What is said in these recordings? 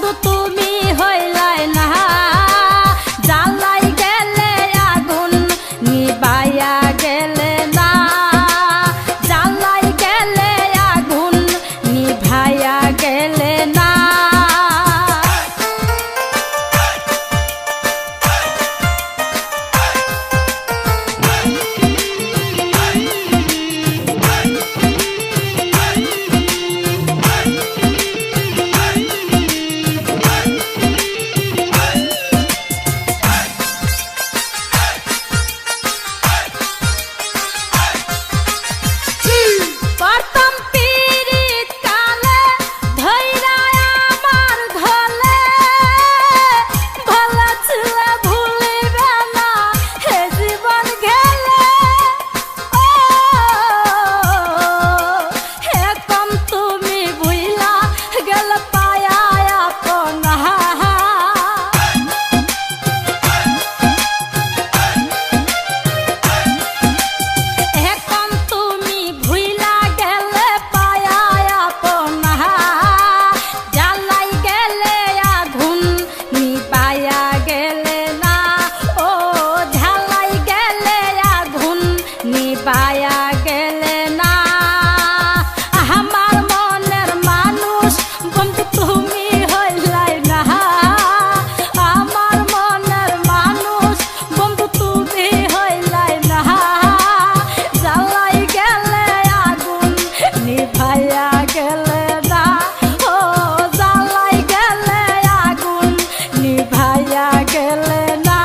বন্ধু তুমি হইলাই না, জ্বালাই গেলে আগুন নিবাইয়া গেলে না, জ্বালাই গেলে আগুন নিভাইয়া গেলে না। পায়া গেলে না আমার মনের মানুষ, বন্ধু তুমি হইলাই না আমার মনের মানুষ, বন্ধু তুমি হইলাই না, জ্বালাই গেলে আগুন নিভাইয়া গেলে না, ও জ্বালাই গেলে আগুন নিভাইয়া গেলে না।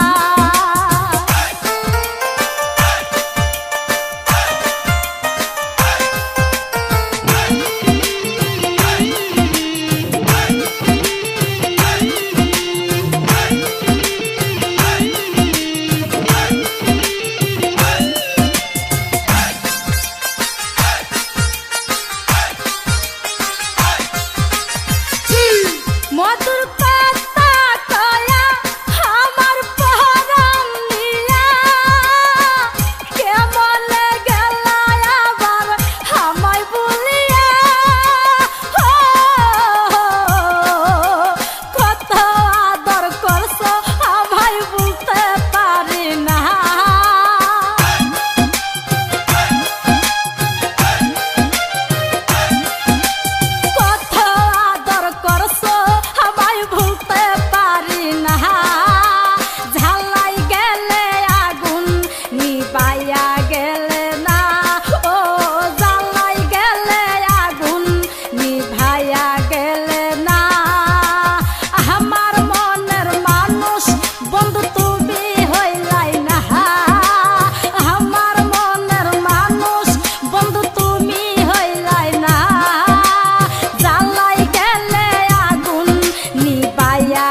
মধুর কথা কয়া আমার পরাণ নিয়া কেমনে গেলা আবার আমায় বলিয়া, কত আদর করছো আমায় বলতে পারি না, কত আদর করছো ভুলতে পারি না, ঝালাই গেলে আগুন নিবাইয়া গেলে না, ও জ্বালাই গেলে আগুন নিভাইয়া গেলে না। আমার মনের মানুষ, বন্ধু তুমি হইলাই না আমার মনের মানুষ, বন্ধু তুমি হইলাই না, জ্বালাই গেলে আগুন নিবাইয়া